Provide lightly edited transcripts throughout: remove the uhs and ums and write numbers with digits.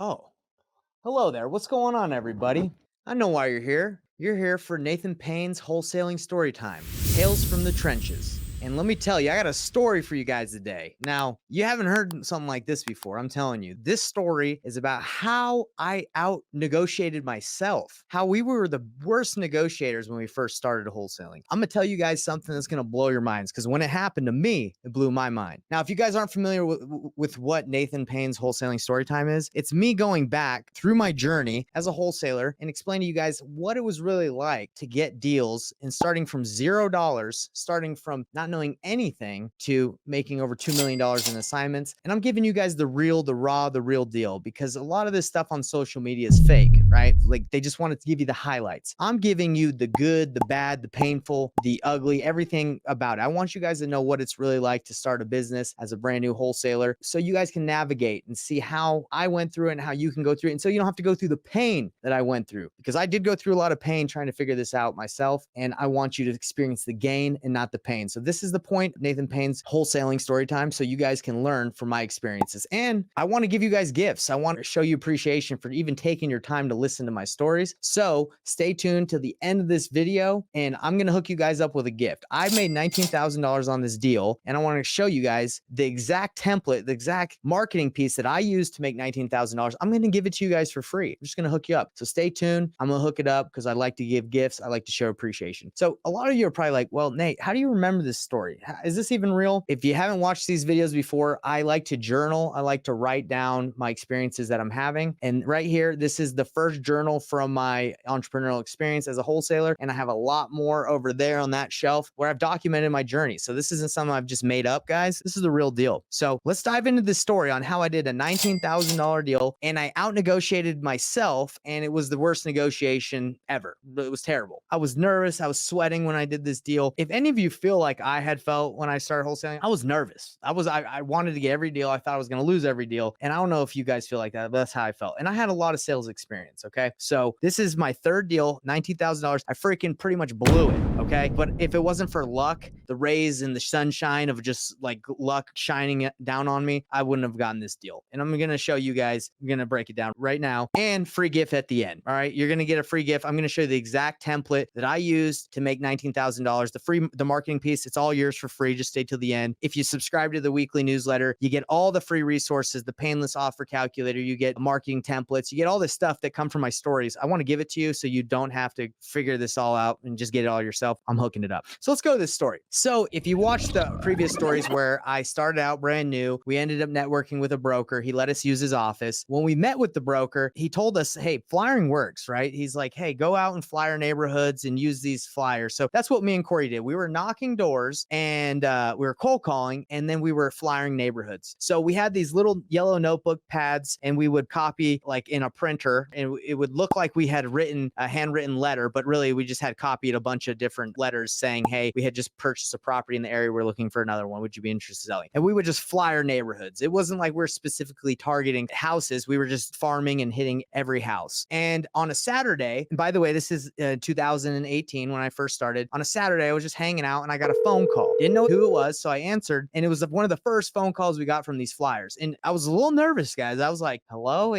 Oh, hello there. What's going on, everybody? I know why you're here. You're here for Nathan Payne's Wholesaling Storytime, Tales from the Trenches. And let me tell you, I got a story for you guys today. Now, you haven't heard something like this before. I'm telling you, this story is about how I out negotiated myself, how we were the worst negotiators when we first started wholesaling. I'm going to tell you guys something that's going to blow your minds because when it happened to me, it blew my mind. Now, if you guys aren't familiar with what Nathan Payne's Wholesaling Storytime is, it's me going back through my journey as a wholesaler and explain to you guys what it was really like to get deals and starting from $0, starting from not knowing anything to making over $2 million in assignments. And I'm giving you guys the real, the raw, the real deal because a lot of this stuff on social media is fake, right? Like they just wanted to give you the highlights. I'm giving you the good, the bad, the painful, the ugly, everything about it. I want you guys to know what it's really like to start a business as a brand new wholesaler so you guys can navigate and see how I went through it and how you can go through it. And so you don't have to go through the pain that I went through because I did go through a lot of pain trying to figure this out myself. And I want you to experience the gain and not the pain. So this is the point of Nathan Payne's wholesaling story time. So you guys can learn from my experiences. And I want to give you guys gifts. I want to show you appreciation for even taking your time to listen to my stories. So stay tuned to the end of this video and I'm going to hook you guys up with a gift. I made $19,000 on this deal and I want to show you guys the exact template, the exact marketing piece that I used to make $19,000. I'm going to give it to you guys for free. I'm just going to hook you up. So stay tuned. I'm going to hook it up because I like to give gifts. I like to show appreciation. So a lot of you are probably like, well, Nate, how do you remember this story? Is this even real? If you haven't watched these videos before, I like to journal. I like to write down my experiences that I'm having. And right here, this is the first journal from my entrepreneurial experience as a wholesaler. And I have a lot more over there on that shelf where I've documented my journey. So this isn't something I've just made up, guys. This is the real deal. So let's dive into this story on how I did a $19,000 deal and I out negotiated myself. And it was the worst negotiation ever. It was terrible. I was nervous. I was sweating when I did this deal. If any of you feel like I had felt when I started wholesaling, I was nervous. I wanted to get every deal. I thought I was going to lose every deal. And I don't know if you guys feel like that, but that's how I felt. And I had a lot of sales experience. Okay. So this is my third deal, $19,000. I freaking pretty much blew it. Okay. But if it wasn't for luck, the rays and the sunshine of just like luck shining down on me, I wouldn't have gotten this deal. And I'm going to show you guys, I'm going to break it down right now and free gift at the end. All right. You're going to get a free gift. I'm going to show you the exact template that I used to make $19,000. The marketing piece, it's all yours for free. Just stay till the end. If you subscribe to the weekly newsletter, you get all the free resources, the painless offer calculator, you get marketing templates, you get all this stuff that come from my stories. I want to give it to you so you don't have to figure this all out and just get it all yourself. I'm hooking it up. So let's go to this story. So if you watched the previous stories where I started out brand new, we ended up networking with a broker. He let us use his office. When we met with the broker, he told us, hey, flyering works, right? He's like, hey, go out and flyer neighborhoods and use these flyers. So that's what me and Corey did. We were knocking doors and we were cold calling and then we were flyering neighborhoods. So we had these little yellow notebook pads and we would copy like in a printer and it would look like we had written a handwritten letter, but really we just had copied a bunch of different letters saying, hey, we had just purchased a property in the area. We're looking for another one. Would you be interested in selling? And we would just flyer neighborhoods. It wasn't like we're specifically targeting houses. We were just farming and hitting every house. And on a Saturday, and by the way, this is 2018 when I first started. On a Saturday, I was just hanging out and I got a phone call. Didn't know who it was, so I answered. And it was one of the first phone calls we got from these flyers. And I was a little nervous, guys. I was like, hello,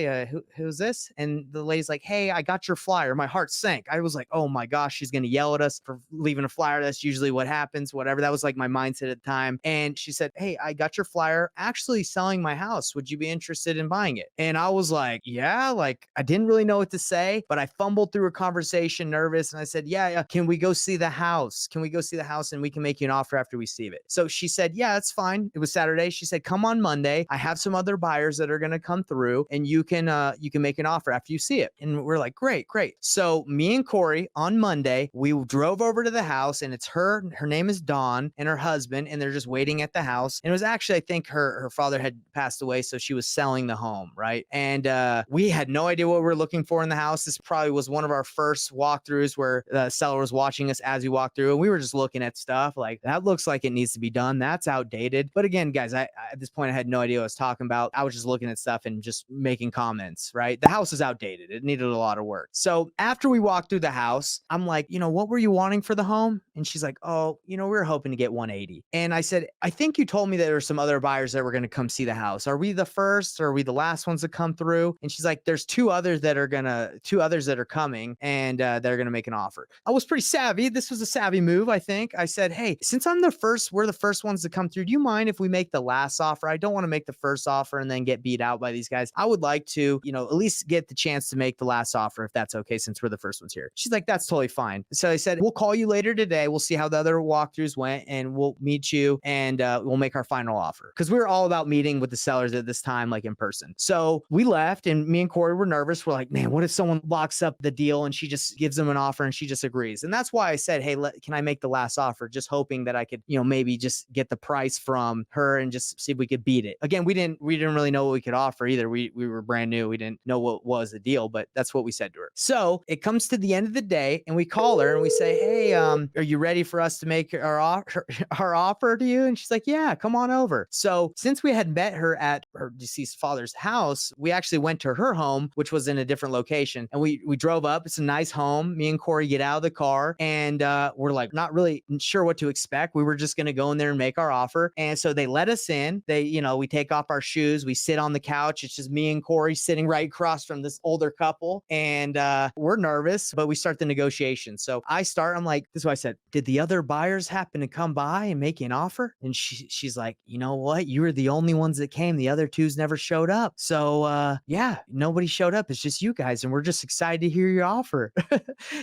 who's this? And the lady's like, hey, I got your flyer. My heart sank. I was like, oh my gosh, she's going to yell at us for leaving a flyer. That's usually what happens, whatever. That was like my mindset at the time. And she said, hey, I got your flyer. Actually selling my house. Would you be interested in buying it? And I was like, yeah, like I didn't really know what to say, but I fumbled through a conversation nervous. And I said, yeah, can we go see the house? Can we go see the house and we can make you an offer after we see it? So she said, yeah, that's fine. It was Saturday. She said, come on Monday. I have some other buyers that are going to come through and you can make an offer after you see it. And we're like, great. So me and Corey on Monday, we drove over to the house and it's her name is Dawn and her husband, and they're just waiting at the house. And it was actually, I think her father had passed away. So she was selling the home. Right. And we had no idea what we were looking for in the house. This probably was one of our first walkthroughs where the seller was watching us as we walked through and we were just looking at stuff like, like, that looks like it needs to be done. That's outdated. But again, guys, at this point, I had no idea what I was talking about. I was just looking at stuff and just making comments, right? The house is outdated. It needed a lot of work. So after we walked through the house, I'm like, what were you wanting for the home? And she's like, oh, we were hoping to get 180. And I said, I think you told me that there were some other buyers that were going to come see the house. Are we the first or are we the last ones to come through? And she's like, there's two others that are coming and they're going to make an offer. I was pretty savvy. This was a savvy move, I think. I said, hey, since we're the first ones to come through, do you mind if we make the last offer? I don't want to make the first offer and then get beat out by these guys. I would like to, at least get the chance to make the last offer if that's okay, since we're the first ones here. She's like, that's totally fine. So I said, we'll call you later today. We'll see how the other walkthroughs went and we'll meet you and we'll make our final offer. Because we were all about meeting with the sellers at this time, like in person. So we left and me and Corey were nervous. We're like, man, what if someone locks up the deal and she just gives them an offer and she just agrees? And that's why I said, hey, can I make the last offer? Just hoping that I could, maybe just get the price from her and just see if we could beat it. Again, we didn't really know what we could offer either. We were brand new. We didn't know what was the deal, but that's what we said to her. So it comes to the end of the day and we call her and we say, hey, are you ready for us to make our offer to you? And she's like, yeah, come on over. So since we had met her at her deceased father's house, we actually went to her home, which was in a different location. And we drove up. It's a nice home. Me and Corey get out of the car and we're like not really sure what to expect. We were just going to go in there and make our offer. And so they let us in. We take off our shoes. We sit on the couch. It's just me and Corey sitting right across from this older couple. And we're nervous, but we start the negotiation. So I'm like, this is what I said. Did the other buyers happen to come by and make an offer? And she's like, you know what? You were the only ones that came. The other two's never showed up. So yeah, nobody showed up. It's just you guys. And we're just excited to hear your offer.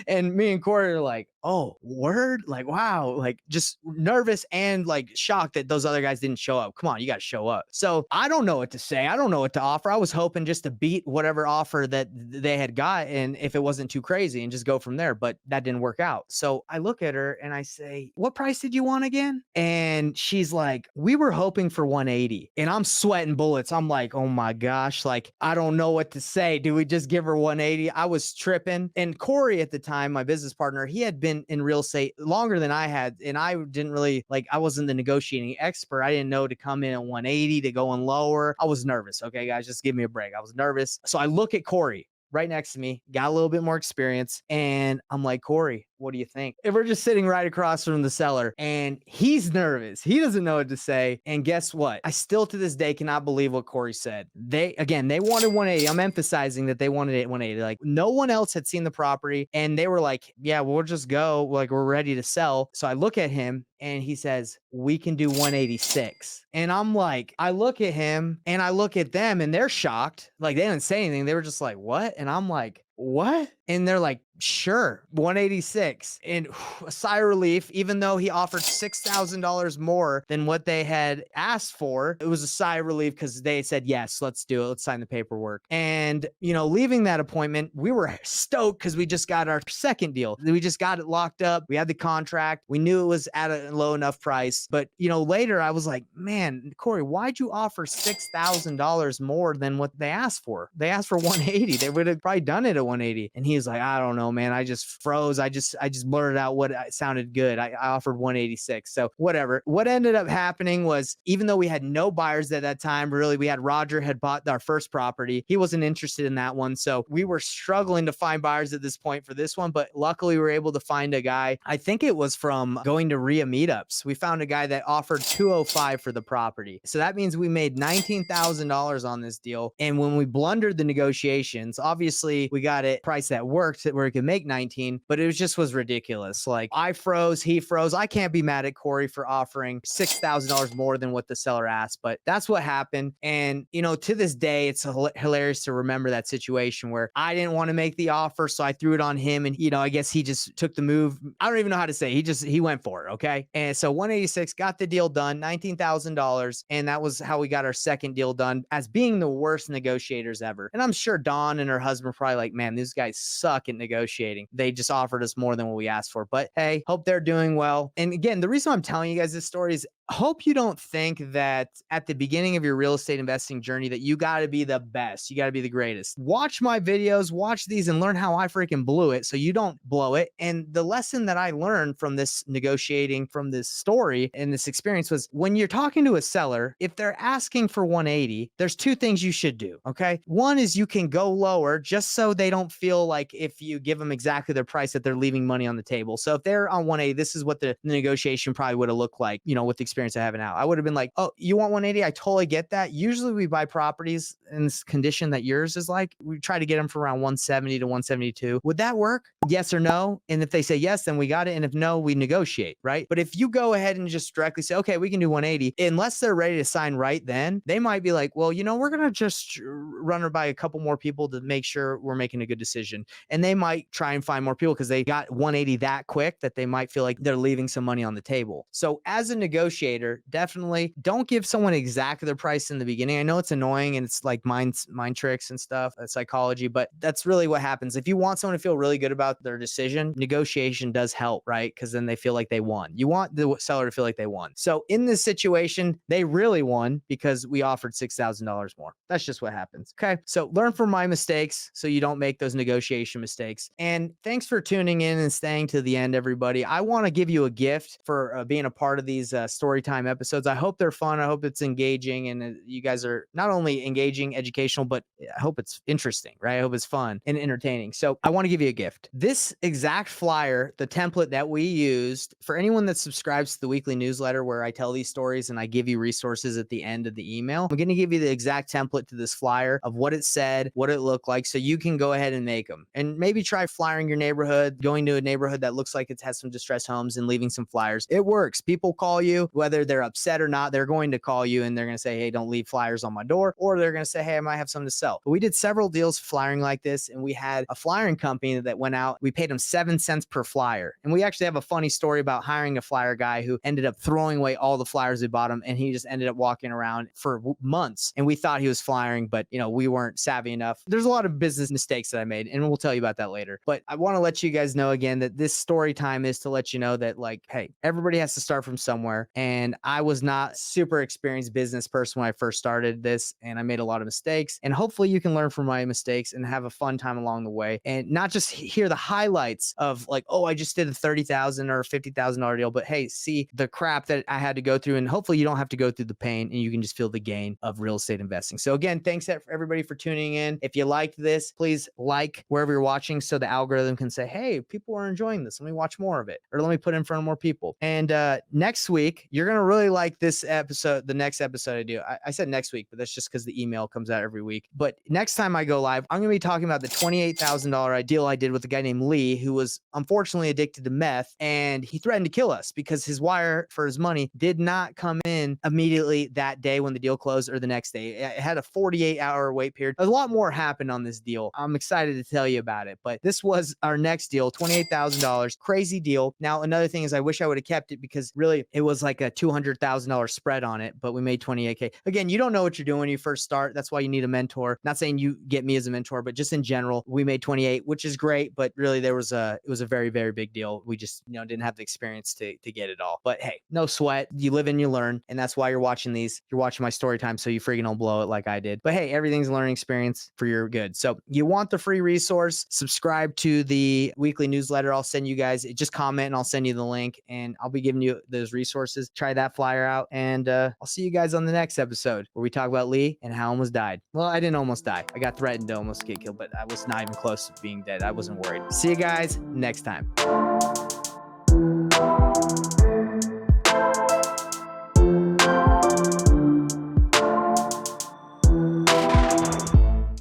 And me and Corey are like, oh, word? Like, wow. Like just nervous and like shocked that those other guys didn't show up. Come on, you got to show up. So I don't know what to say. I don't know what to offer. I was hoping just to beat whatever offer that they had got. And if it wasn't too crazy and just go from there, but that didn't work out. So I look at her and I say, what price did you want again? And she's like, we were hoping for 180. And I'm sweating bullets. I'm like, oh my gosh, like, I don't know what to say. Do we just give her 180? I was tripping. And Corey at the time, my business partner, he had been in real estate longer than I had. And I didn't really, I wasn't the negotiating expert. I didn't know to come in at 180, to go in lower. I was nervous. Okay, guys, just give me a break. I was nervous. So I look at Corey right next to me, got a little bit more experience. And I'm like, Corey, what do you think? And we're just sitting right across from the seller and he's nervous. He doesn't know what to say. And guess what? I still to this day cannot believe what Corey said. They wanted 180. I'm emphasizing that they wanted it 180. Like no one else had seen the property and they were like, yeah, we'll just go. Like we're ready to sell. So I look at him and he says, we can do 186. And I'm like, I look at him and I look at them and they're shocked. Like they didn't say anything. They were just like, what? And I'm like, what? And they're like, sure, 186. And a sigh of relief, even though he offered $6,000 more than what they had asked for, it was a sigh of relief because they said, yes, let's do it. Let's sign the paperwork. And, leaving that appointment, we were stoked because we just got our second deal. We just got it locked up. We had the contract. We knew it was at a low enough price. But, later I was like, man, Corey, why'd you offer $6,000 more than what they asked for? They asked for 180. They would have probably done it at 180. And he was like, I don't know, man. I just froze. I just blurted out what sounded good. I offered 186. So whatever. What ended up happening was, even though we had no buyers at that time, really, we had Roger had bought our first property. He wasn't interested in that one. So we were struggling to find buyers at this point for this one. But luckily we were able to find a guy. I think it was from going to RIA meetups. We found a guy that offered 205 for the property. So that means we made $19,000 on this deal. And when we blundered the negotiations, obviously we got it priced that worked where we could make 19, but it was ridiculous. Like I froze, he froze. I can't be mad at Corey for offering $6,000 more than what the seller asked, but that's what happened. And, to this day, it's hilarious to remember that situation where I didn't want to make the offer. So I threw it on him and, I guess he just took the move. I don't even know how to say it. He went for it. Okay. And so 186 got the deal done, $19,000. And that was how we got our second deal done, as being the worst negotiators ever. And I'm sure Dawn and her husband were probably like, man, man, these guys suck at negotiating. They just offered us more than what we asked for. But hey, hope they're doing well. And again, the reason I'm telling you guys this story is hope you don't think that at the beginning of your real estate investing journey that you got to be the best, you got to be the greatest. Watch my videos, watch these, and learn how I freaking blew it so you don't blow it. And the lesson that I learned from this negotiating, from this story and this experience was when you're talking to a seller, if they're asking for 180, there's two things you should do. Okay. One is you can go lower just so they don't feel like if you give them exactly their price that they're leaving money on the table. So if they're on 180, this is what the negotiation probably would have looked like, with the experience I have now. I would have been like, oh, you want 180? I totally get that. Usually we buy properties in this condition that yours is like. We try to get them for around 170 to 172. Would that work? Yes or no? And if they say yes, then we got it. And if no, we negotiate, right? But if you go ahead and just directly say, okay, we can do 180, unless they're ready to sign right then, they might be like, well, we're going to just run her by a couple more people to make sure we're making a good decision. And they might try and find more people because they got 180 that quick that they might feel like they're leaving some money on the table. So as a negotiator, definitely don't give someone exactly their price in the beginning. I know it's annoying and it's like mind tricks and stuff, psychology, but that's really what happens. If you want someone to feel really good about their decision, negotiation does help, right? Because then they feel like they won. You want the seller to feel like they won. So in this situation, they really won because we offered $6,000 more. That's just what happens. Okay. So learn from my mistakes so you don't make those negotiation mistakes. And thanks for tuning in and staying to the end, everybody. I want to give you a gift for being a part of these story time episodes. I hope they're fun. I hope it's engaging and you guys are not only engaging, educational, but I hope it's interesting, right? I hope it's fun and entertaining. So I want to give you a gift. This exact flyer, the template that we used for anyone that subscribes to the weekly newsletter where I tell these stories and I give you resources at the end of the email, I'm going to give you the exact template to this flyer of what it said, what it looked like, so you can go ahead and make them. And maybe try flyering your neighborhood, going to a neighborhood that looks like it has some distressed homes and leaving some flyers. It works. People call you, whether they're upset or not, they're going to call you and they're going to say, hey, don't leave flyers on my door. Or they're going to say, hey, I might have something to sell. But we did several deals flyering like this. And we had a flyering company that went out. We paid them 7 cents per flyer. And we actually have a funny story about hiring a flyer guy who ended up throwing away all the flyers we bought him. And he just ended up walking around for months. And we thought he was flyering, but we weren't savvy enough. There's a lot of business mistakes that I made, and we'll tell you about that later. But I want to let you guys know again that this story time is to let you know that, like, hey, everybody has to start from somewhere. And I was not super experienced business person when I first started this, and I made a lot of mistakes. And hopefully you can learn from my mistakes and have a fun time along the way, and not just hear the highlights of like, oh, I just did a $30,000 or $50,000 deal, but hey, see the crap that I had to go through. And hopefully you don't have to go through the pain and you can just feel the gain of real estate investing. So again, thanks everybody for tuning in. If you liked this, please like wherever you're watching so the algorithm can say, hey, people are enjoying this. Let me watch more of it, or let me put it in front of more people. And next week, you're going to really like this episode, the next episode I do. I said next week, but that's just because the email comes out every week. But next time I go live, I'm going to be talking about the $28,000 deal I did with a guy named Lee, who was unfortunately addicted to meth, and he threatened to kill us because his wire for his money did not come in immediately that day when the deal closed or the next day. It had a 48-hour wait period. A lot more happened on this deal. I'm excited to tell you about it, but this was our next deal, $28,000, crazy deal. Now, another thing is I wish I would have kept it because really it was like a $200,000 spread on it, but we made 28K. Again, you don't know what you're doing when you first start. That's why you need a mentor. Not saying you get me as a mentor, but just in general, we made 28, which is great, but really it was a very, very big deal. We just, didn't have the experience to get it all. But hey, no sweat. You live and you learn. And that's why you're watching these. You're watching my story time so you freaking don't blow it like I did. But hey, everything's a learning experience for your good. So you want the free resource, subscribe to the weekly newsletter. I'll send you guys, just comment and I'll send you the link and I'll be giving you those resources. Try that flyer out. And I'll see you guys on the next episode where we talk about Lee and how I almost died. Well, I didn't almost die. I got threatened to almost get killed, but I was not even close to being dead. I wasn't worried. See you guys next time.